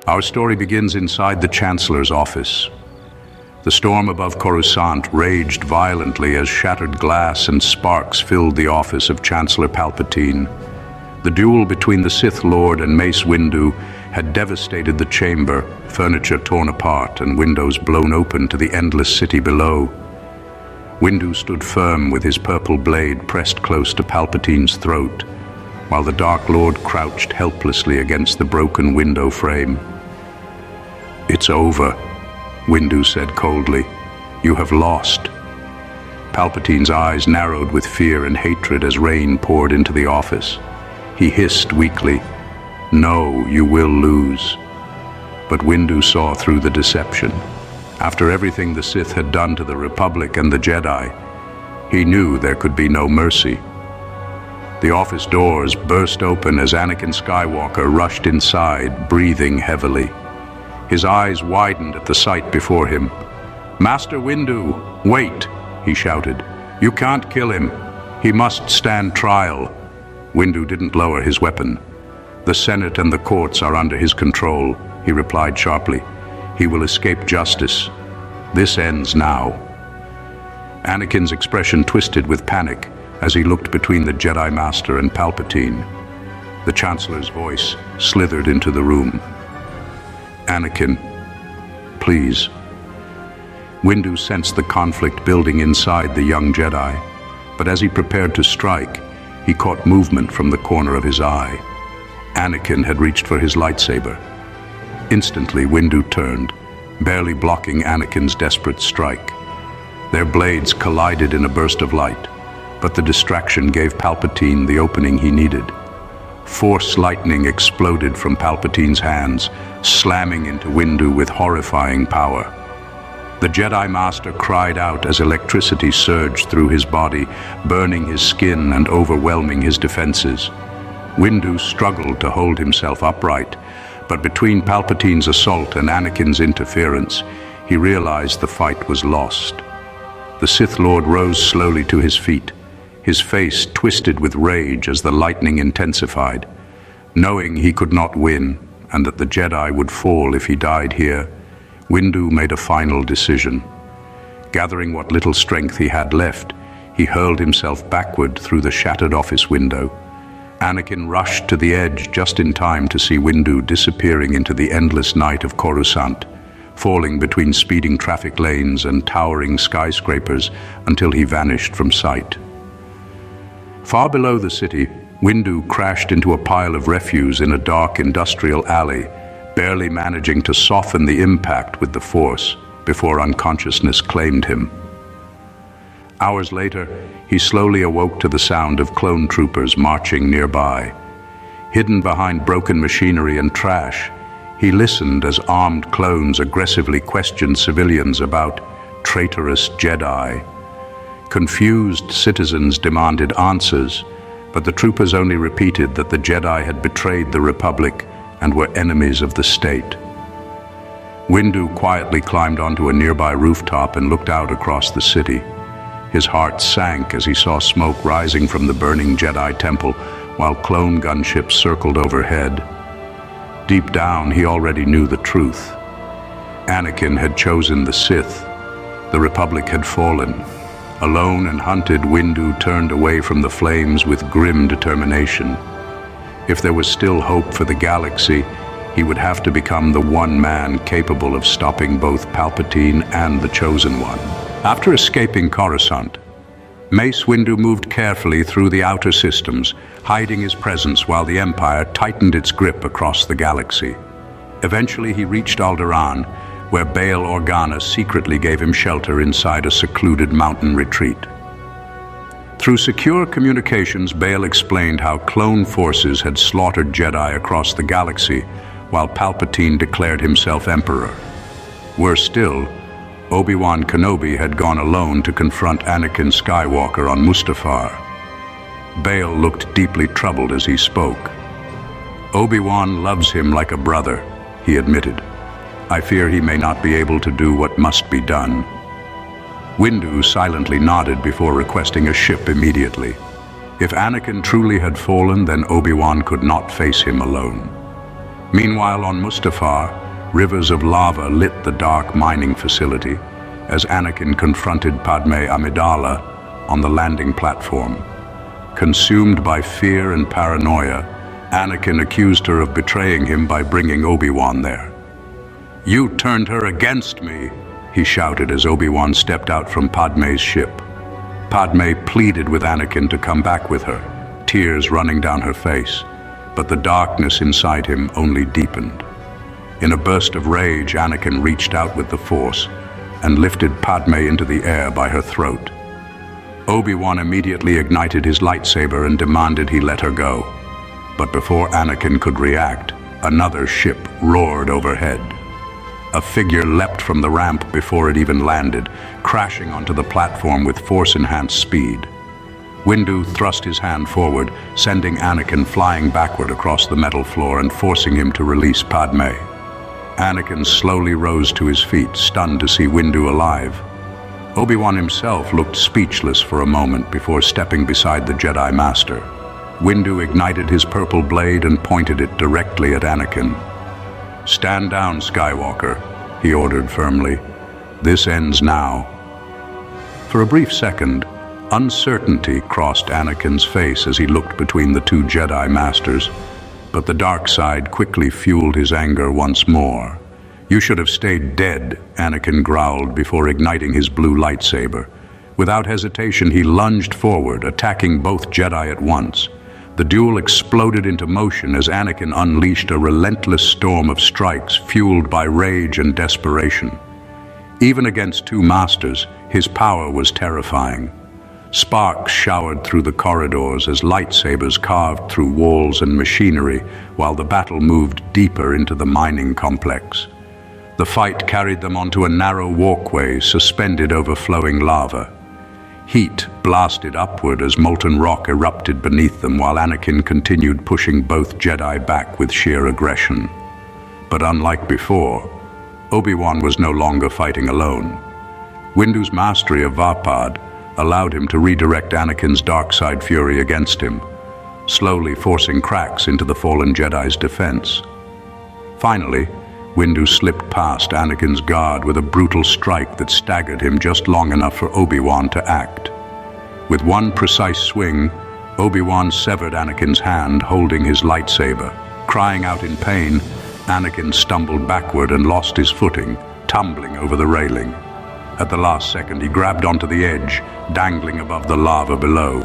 Our story begins inside the Chancellor's office. The storm above Coruscant raged violently as shattered glass and sparks filled the office of Chancellor Palpatine. The duel between the Sith Lord and Mace Windu had devastated the chamber, furniture torn apart and windows blown open to the endless city below. Windu stood firm with his purple blade pressed close to Palpatine's throat, while the Dark Lord crouched helplessly against the broken window frame. "It's over," Windu said coldly. "You have lost." Palpatine's eyes narrowed with fear and hatred as rain poured into the office. He hissed weakly, "No, you will lose." But Windu saw through the deception. After everything the Sith had done to the Republic and the Jedi, he knew there could be no mercy. The office doors burst open as Anakin Skywalker rushed inside, breathing heavily. His eyes widened at the sight before him. "Master Windu, wait!" he shouted. "You can't kill him. He must stand trial." Windu didn't lower his weapon. "The Senate and the courts are under his control," he replied sharply. "He will escape justice. This ends now." Anakin's expression twisted with panic as he looked between the Jedi Master and Palpatine. The Chancellor's voice slithered into the room. "Anakin, please." Windu sensed the conflict building inside the young Jedi, but as he prepared to strike, he caught movement from the corner of his eye. Anakin had reached for his lightsaber. Instantly, Windu turned, barely blocking Anakin's desperate strike. Their blades collided in a burst of light, but the distraction gave Palpatine the opening he needed. Force lightning exploded from Palpatine's hands, slamming into Windu with horrifying power. The Jedi Master cried out as electricity surged through his body, burning his skin and overwhelming his defenses. Windu struggled to hold himself upright, but between Palpatine's assault and Anakin's interference, he realized the fight was lost. The Sith Lord rose slowly to his feet, his face twisted with rage as the lightning intensified. Knowing he could not win, and that the Jedi would fall if he died here, Windu made a final decision. Gathering what little strength he had left, he hurled himself backward through the shattered office window. Anakin rushed to the edge just in time to see Windu disappearing into the endless night of Coruscant, falling between speeding traffic lanes and towering skyscrapers until he vanished from sight. Far below the city, Windu crashed into a pile of refuse in a dark industrial alley, barely managing to soften the impact with the Force before unconsciousness claimed him. Hours later, he slowly awoke to the sound of clone troopers marching nearby. Hidden behind broken machinery and trash, he listened as armed clones aggressively questioned civilians about traitorous Jedi. Confused citizens demanded answers, but the troopers only repeated that the Jedi had betrayed the Republic and were enemies of the state. Windu quietly climbed onto a nearby rooftop and looked out across the city. His heart sank as he saw smoke rising from the burning Jedi temple while clone gunships circled overhead. Deep down, he already knew the truth. Anakin had chosen the Sith. The Republic had fallen. Alone and hunted, Windu turned away from the flames with grim determination. If there was still hope for the galaxy, he would have to become the one man capable of stopping both Palpatine and the Chosen One. After escaping Coruscant, Mace Windu moved carefully through the outer systems, hiding his presence while the Empire tightened its grip across the galaxy. Eventually he reached Alderaan, where Bail Organa secretly gave him shelter inside a secluded mountain retreat. Through secure communications, Bail explained how clone forces had slaughtered Jedi across the galaxy, while Palpatine declared himself Emperor. Worse still, Obi-Wan Kenobi had gone alone to confront Anakin Skywalker on Mustafar. Bail looked deeply troubled as he spoke. "Obi-Wan loves him like a brother," he admitted. "I fear he may not be able to do what must be done." Windu silently nodded before requesting a ship immediately. If Anakin truly had fallen, then Obi-Wan could not face him alone. Meanwhile, on Mustafar, rivers of lava lit the dark mining facility as Anakin confronted Padme Amidala on the landing platform. Consumed by fear and paranoia, Anakin accused her of betraying him by bringing Obi-Wan there. "You turned her against me," he shouted as Obi-Wan stepped out from Padme's ship. Padme pleaded with Anakin to come back with her, tears running down her face, but the darkness inside him only deepened. In a burst of rage, Anakin reached out with the Force and lifted Padme into the air by her throat. Obi-Wan immediately ignited his lightsaber and demanded he let her go. But before Anakin could react, another ship roared overhead. A figure leapt from the ramp before it even landed, crashing onto the platform with Force-enhanced speed. Windu thrust his hand forward, sending Anakin flying backward across the metal floor and forcing him to release Padme. Anakin slowly rose to his feet, stunned to see Windu alive. Obi-Wan himself looked speechless for a moment before stepping beside the Jedi Master. Windu ignited his purple blade and pointed it directly at Anakin. "Stand down, Skywalker," he ordered firmly. "This ends now." For a brief second, uncertainty crossed Anakin's face as he looked between the two Jedi Masters, but the dark side quickly fueled his anger once more. "You should have stayed dead," Anakin growled before igniting his blue lightsaber. Without hesitation, he lunged forward, attacking both Jedi at once. The duel exploded into motion as Anakin unleashed a relentless storm of strikes fueled by rage and desperation. Even against two masters, his power was terrifying. Sparks showered through the corridors as lightsabers carved through walls and machinery while the battle moved deeper into the mining complex. The fight carried them onto a narrow walkway suspended over flowing lava. Heat blasted upward as molten rock erupted beneath them while Anakin continued pushing both Jedi back with sheer aggression. But unlike before, Obi-Wan was no longer fighting alone. Windu's mastery of Vapad allowed him to redirect Anakin's dark side fury against him, slowly forcing cracks into the fallen Jedi's defense. Finally, Windu slipped past Anakin's guard with a brutal strike that staggered him just long enough for Obi-Wan to act. With one precise swing, Obi-Wan severed Anakin's hand, holding his lightsaber. Crying out in pain, Anakin stumbled backward and lost his footing, tumbling over the railing. At the last second, he grabbed onto the edge, dangling above the lava below.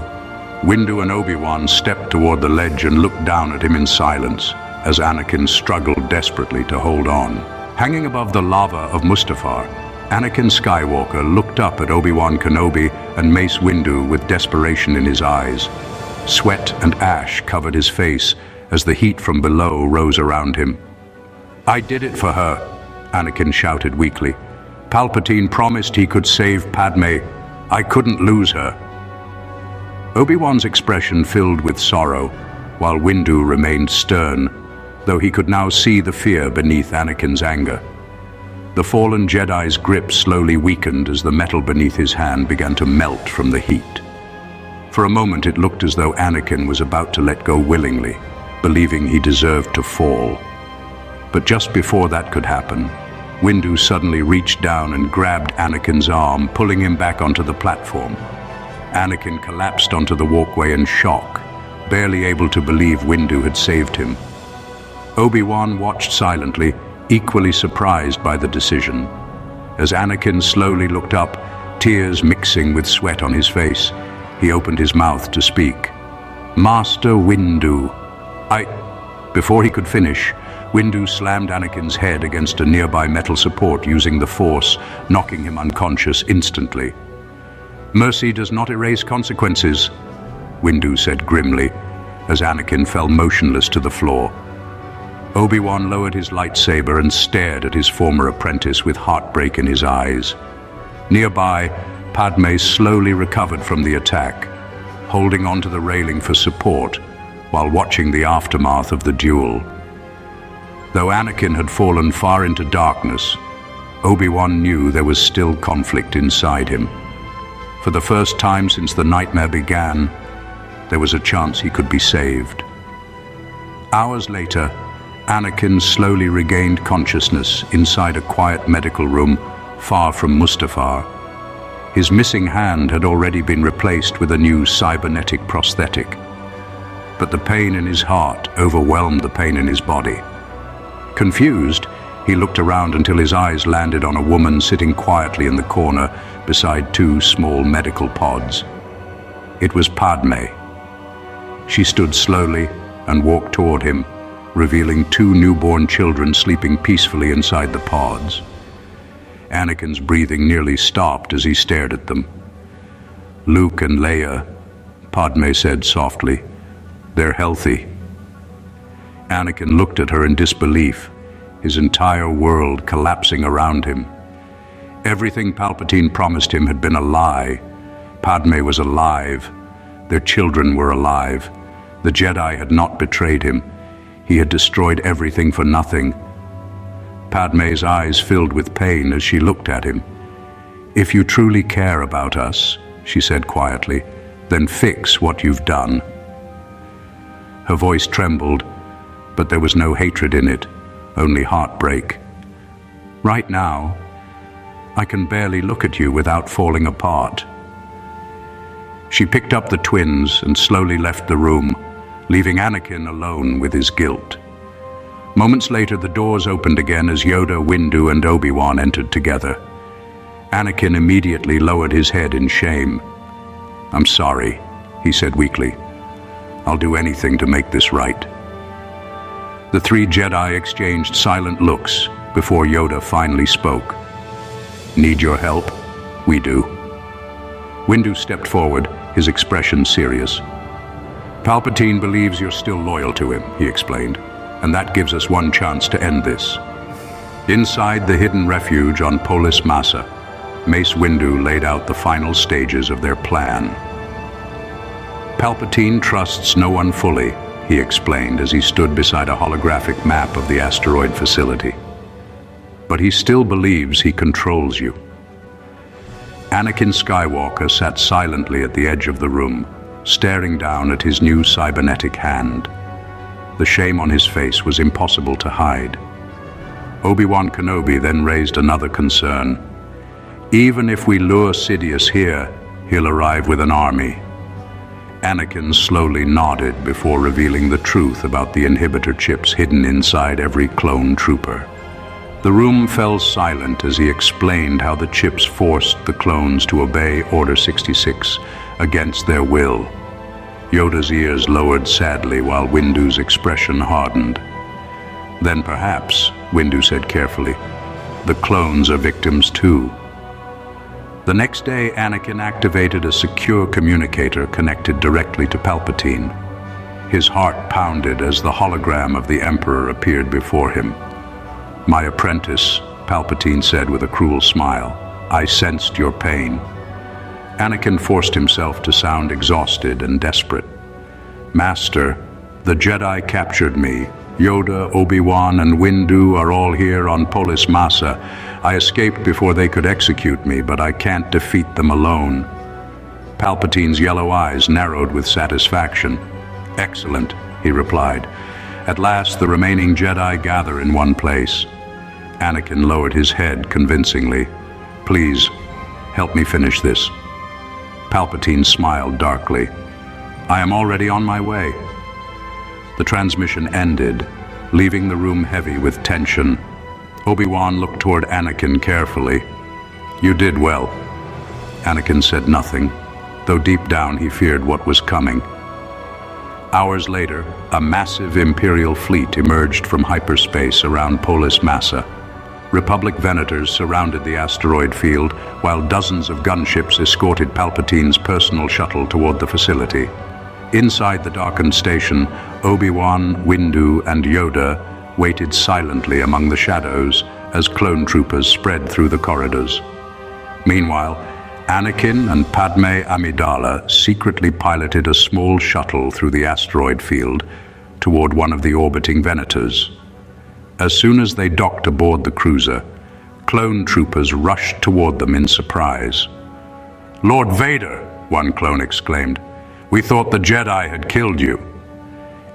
Windu and Obi-Wan stepped toward the ledge and looked down at him in silence, as Anakin struggled desperately to hold on. Hanging above the lava of Mustafar, Anakin Skywalker looked up at Obi-Wan Kenobi and Mace Windu with desperation in his eyes. Sweat and ash covered his face as the heat from below rose around him. "I did it for her," Anakin shouted weakly. "Palpatine promised he could save Padme. I couldn't lose her." Obi-Wan's expression filled with sorrow, while Windu remained stern, though he could now see the fear beneath Anakin's anger. The fallen Jedi's grip slowly weakened as the metal beneath his hand began to melt from the heat. For a moment it looked as though Anakin was about to let go willingly, believing he deserved to fall. But just before that could happen, Windu suddenly reached down and grabbed Anakin's arm, pulling him back onto the platform. Anakin collapsed onto the walkway in shock, barely able to believe Windu had saved him. Obi-Wan watched silently, equally surprised by the decision. As Anakin slowly looked up, tears mixing with sweat on his face, he opened his mouth to speak. "Master Windu, Before he could finish, Windu slammed Anakin's head against a nearby metal support using the Force, knocking him unconscious instantly. "Mercy does not erase consequences," Windu said grimly, as Anakin fell motionless to the floor. Obi-Wan lowered his lightsaber and stared at his former apprentice with heartbreak in his eyes. Nearby, Padme slowly recovered from the attack, holding onto the railing for support while watching the aftermath of the duel. Though Anakin had fallen far into darkness, Obi-Wan knew there was still conflict inside him. For the first time since the nightmare began, there was a chance he could be saved. Hours later, Anakin slowly regained consciousness inside a quiet medical room far from Mustafar. His missing hand had already been replaced with a new cybernetic prosthetic. But the pain in his heart overwhelmed the pain in his body. Confused, he looked around until his eyes landed on a woman sitting quietly in the corner beside two small medical pods. It was Padme. She stood slowly and walked toward him, revealing two newborn children sleeping peacefully inside the pods. Anakin's breathing nearly stopped as he stared at them. "Luke and Leia," Padme said softly. "They're healthy." Anakin looked at her in disbelief, his entire world collapsing around him. Everything Palpatine promised him had been a lie. Padme was alive. Their children were alive. The Jedi had not betrayed him. He had destroyed everything for nothing. Padme's eyes filled with pain as she looked at him. "If you truly care about us," she said quietly, "then fix what you've done." Her voice trembled, but there was no hatred in it, only heartbreak. "Right now, I can barely look at you without falling apart." She picked up the twins and slowly left the room, leaving Anakin alone with his guilt. Moments later, the doors opened again as Yoda, Windu, and Obi-Wan entered together. Anakin immediately lowered his head in shame. "I'm sorry," he said weakly. "I'll do anything to make this right." The three Jedi exchanged silent looks before Yoda finally spoke. "Need your help?" "We do." Windu stepped forward, his expression serious. "Palpatine believes you're still loyal to him," he explained, "and that gives us one chance to end this." Inside the hidden refuge on Polis Massa, Mace Windu laid out the final stages of their plan. "Palpatine trusts no one fully," he explained as he stood beside a holographic map of the asteroid facility. "But he still believes he controls you." Anakin Skywalker sat silently at the edge of the room, staring down at his new cybernetic hand. The shame on his face was impossible to hide. Obi-Wan Kenobi then raised another concern. "Even if we lure Sidious here, he'll arrive with an army." Anakin slowly nodded before revealing the truth about the inhibitor chips hidden inside every clone trooper. The room fell silent as he explained how the chips forced the clones to obey Order 66 against their will. Yoda's ears lowered sadly while Windu's expression hardened. "Then perhaps," Windu said carefully, "the clones are victims too." The next day, Anakin activated a secure communicator connected directly to Palpatine. His heart pounded as the hologram of the Emperor appeared before him. "My apprentice," Palpatine said with a cruel smile, "I sensed your pain." Anakin forced himself to sound exhausted and desperate. "Master, the Jedi captured me. Yoda, Obi-Wan, and Windu are all here on Polis Massa. I escaped before they could execute me, but I can't defeat them alone." Palpatine's yellow eyes narrowed with satisfaction. "Excellent," he replied. "At last the remaining Jedi gather in one place." Anakin lowered his head convincingly. "Please, help me finish this." Palpatine smiled darkly. "I am already on my way." The transmission ended, leaving the room heavy with tension. Obi-Wan looked toward Anakin carefully. "You did well." Anakin said nothing, though deep down he feared what was coming. Hours later, a massive Imperial fleet emerged from hyperspace around Polis Massa. Republic Venators surrounded the asteroid field, while dozens of gunships escorted Palpatine's personal shuttle toward the facility. Inside the darkened station, Obi-Wan, Windu, and Yoda waited silently among the shadows as clone troopers spread through the corridors. Meanwhile, Anakin and Padme Amidala secretly piloted a small shuttle through the asteroid field toward one of the orbiting Venators. As soon as they docked aboard the cruiser, clone troopers rushed toward them in surprise. "Lord Vader!" one clone exclaimed. "We thought the Jedi had killed you."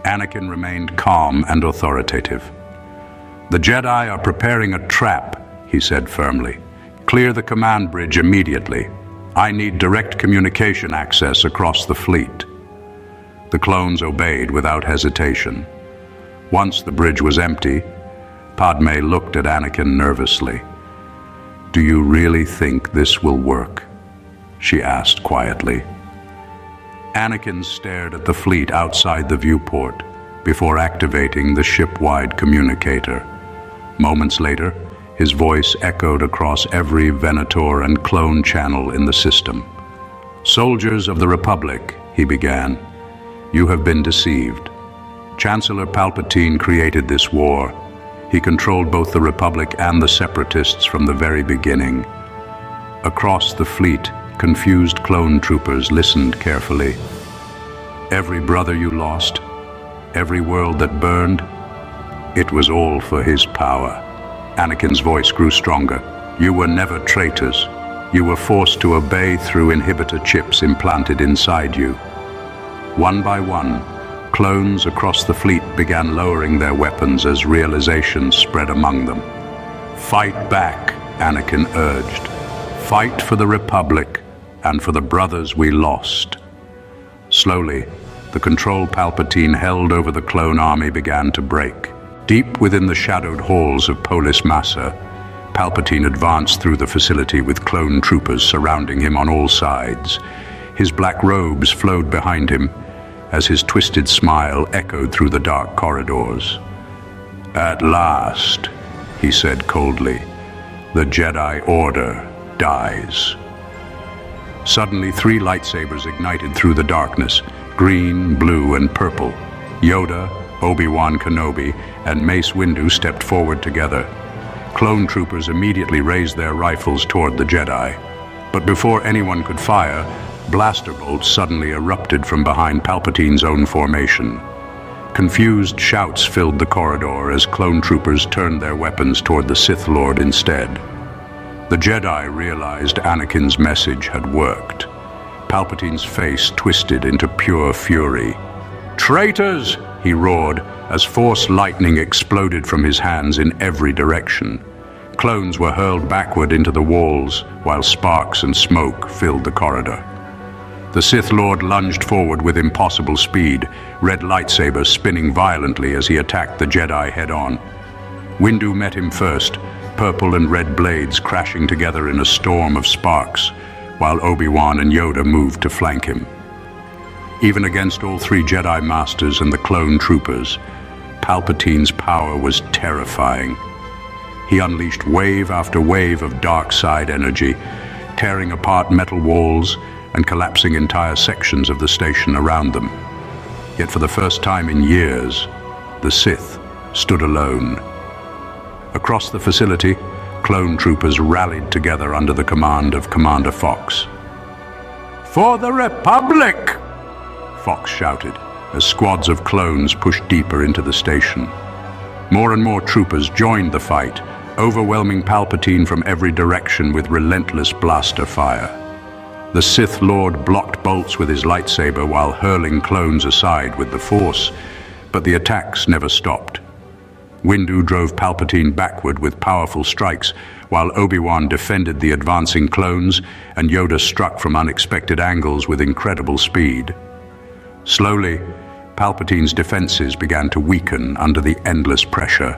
Anakin remained calm and authoritative. "The Jedi are preparing a trap," he said firmly. "Clear the command bridge immediately. I need direct communication access across the fleet." The clones obeyed without hesitation. Once the bridge was empty, Padme looked at Anakin nervously. "Do you really think this will work?" she asked quietly. Anakin stared at the fleet outside the viewport before activating the ship-wide communicator. Moments later, his voice echoed across every Venator and clone channel in the system. "Soldiers of the Republic," he began, "you have been deceived. Chancellor Palpatine created this war. He controlled both the Republic and the Separatists from the very beginning." Across the fleet, confused clone troopers listened carefully. "Every brother you lost, every world that burned, it was all for his power." Anakin's voice grew stronger. "You were never traitors. You were forced to obey through inhibitor chips implanted inside you." One by one, clones across the fleet began lowering their weapons as realization spread among them. "Fight back," Anakin urged. "Fight for the Republic and for the brothers we lost." Slowly, the control Palpatine held over the clone army began to break. Deep within the shadowed halls of Polis Massa, Palpatine advanced through the facility with clone troopers surrounding him on all sides. His black robes flowed behind him as his twisted smile echoed through the dark corridors. "At last," he said coldly, "the Jedi Order dies." Suddenly, 3 lightsabers ignited through the darkness, green, blue, and purple. Yoda, Obi-Wan Kenobi, and Mace Windu stepped forward together. Clone troopers immediately raised their rifles toward the Jedi. But before anyone could fire, blaster bolts suddenly erupted from behind Palpatine's own formation. Confused shouts filled the corridor as clone troopers turned their weapons toward the Sith Lord instead. The Jedi realized Anakin's message had worked. Palpatine's face twisted into pure fury. "Traitors!" he roared as Force lightning exploded from his hands in every direction. Clones were hurled backward into the walls while sparks and smoke filled the corridor. The Sith Lord lunged forward with impossible speed, red lightsaber spinning violently as he attacked the Jedi head-on. Windu met him first, purple and red blades crashing together in a storm of sparks, while Obi-Wan and Yoda moved to flank him. Even against all 3 Jedi Masters and the clone troopers, Palpatine's power was terrifying. He unleashed wave after wave of dark side energy, tearing apart metal walls and collapsing entire sections of the station around them. Yet for the first time in years, the Sith stood alone. Across the facility, clone troopers rallied together under the command of Commander Fox. "For the Republic!" Fox shouted as squads of clones pushed deeper into the station. More and more troopers joined the fight, overwhelming Palpatine from every direction with relentless blaster fire. The Sith Lord blocked bolts with his lightsaber while hurling clones aside with the Force, but the attacks never stopped. Windu drove Palpatine backward with powerful strikes, while Obi-Wan defended the advancing clones and Yoda struck from unexpected angles with incredible speed. Slowly, Palpatine's defenses began to weaken under the endless pressure.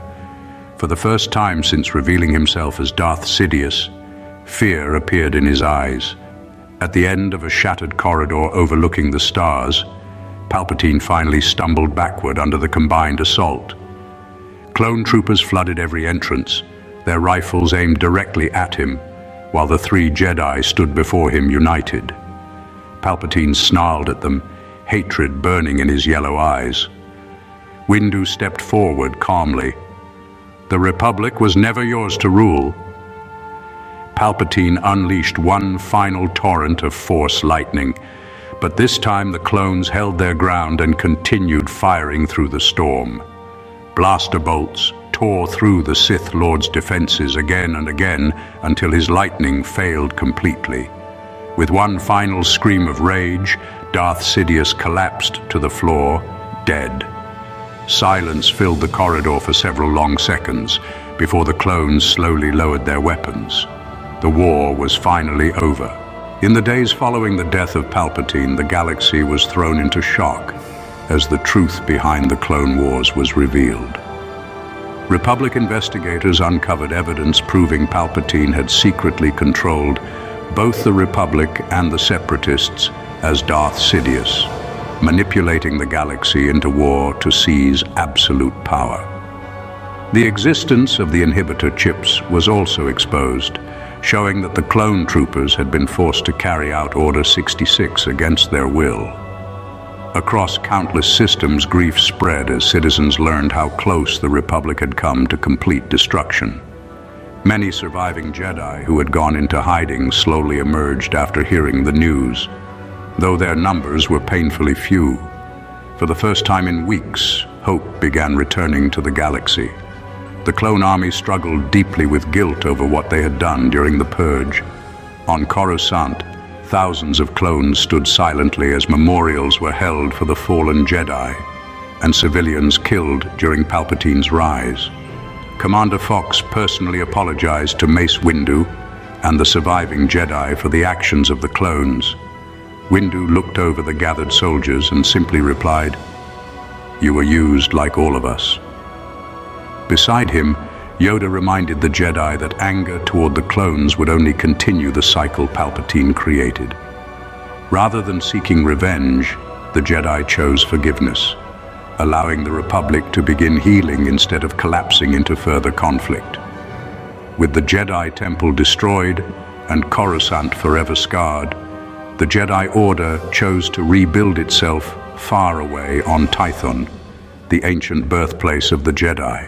For the first time since revealing himself as Darth Sidious, fear appeared in his eyes. At the end of a shattered corridor overlooking the stars, Palpatine finally stumbled backward under the combined assault. Clone troopers flooded every entrance, their rifles aimed directly at him, while the 3 Jedi stood before him united. Palpatine snarled at them, hatred burning in his yellow eyes. Windu stepped forward calmly. "The Republic was never yours to rule." Palpatine unleashed one final torrent of Force lightning, but this time the clones held their ground and continued firing through the storm. Blaster bolts tore through the Sith Lord's defenses again and again until his lightning failed completely. With one final scream of rage, Darth Sidious collapsed to the floor, dead. Silence filled the corridor for several long seconds before the clones slowly lowered their weapons. The war was finally over. In the days following the death of Palpatine, the galaxy was thrown into shock as the truth behind the Clone Wars was revealed. Republic investigators uncovered evidence proving Palpatine had secretly controlled both the Republic and the Separatists as Darth Sidious, manipulating the galaxy into war to seize absolute power. The existence of the inhibitor chips was also exposed, showing that the clone troopers had been forced to carry out Order 66 against their will. Across countless systems, grief spread as citizens learned how close the Republic had come to complete destruction. Many surviving Jedi who had gone into hiding slowly emerged after hearing the news, though their numbers were painfully few. For the first time in weeks, hope began returning to the galaxy. The clone army struggled deeply with guilt over what they had done during the Purge. On Coruscant, thousands of clones stood silently as memorials were held for the fallen Jedi and civilians killed during Palpatine's rise. Commander Fox personally apologized to Mace Windu and the surviving Jedi for the actions of the clones. Windu looked over the gathered soldiers and simply replied, "You were used like all of us." Beside him, Yoda reminded the Jedi that anger toward the clones would only continue the cycle Palpatine created. Rather than seeking revenge, the Jedi chose forgiveness, allowing the Republic to begin healing instead of collapsing into further conflict. With the Jedi Temple destroyed and Coruscant forever scarred, the Jedi Order chose to rebuild itself far away on Tython, the ancient birthplace of the Jedi.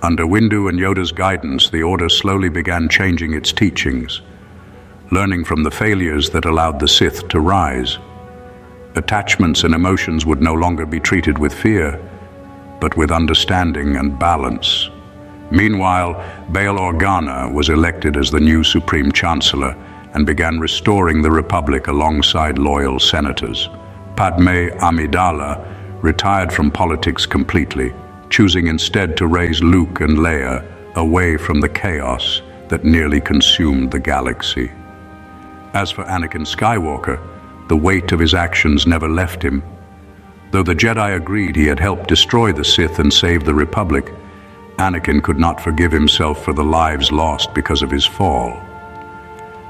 Under Windu and Yoda's guidance, the Order slowly began changing its teachings, learning from the failures that allowed the Sith to rise. Attachments and emotions would no longer be treated with fear, but with understanding and balance. Meanwhile, Bail Organa was elected as the new Supreme Chancellor and began restoring the Republic alongside loyal senators. Padme Amidala retired from politics completely, choosing instead to raise Luke and Leia away from the chaos that nearly consumed the galaxy. As for Anakin Skywalker, the weight of his actions never left him. Though the Jedi agreed he had helped destroy the Sith and save the Republic, Anakin could not forgive himself for the lives lost because of his fall.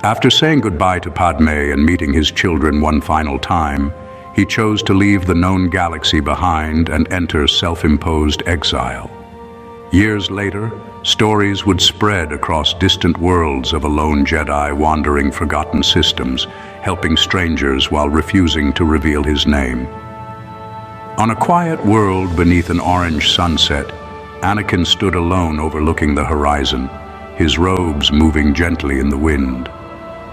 After saying goodbye to Padme and meeting his children one final time, he chose to leave the known galaxy behind and enter self-imposed exile. Years later, stories would spread across distant worlds of a lone Jedi wandering forgotten systems, helping strangers while refusing to reveal his name. On a quiet world beneath an orange sunset, Anakin stood alone overlooking the horizon, his robes moving gently in the wind.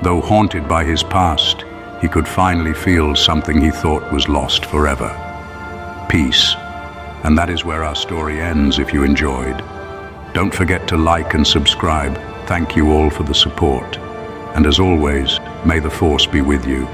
Though haunted by his past, he could finally feel something he thought was lost forever: peace. And that is where our story ends. If you enjoyed, don't forget to like and subscribe. Thank you all for the support. And as always, may the Force be with you.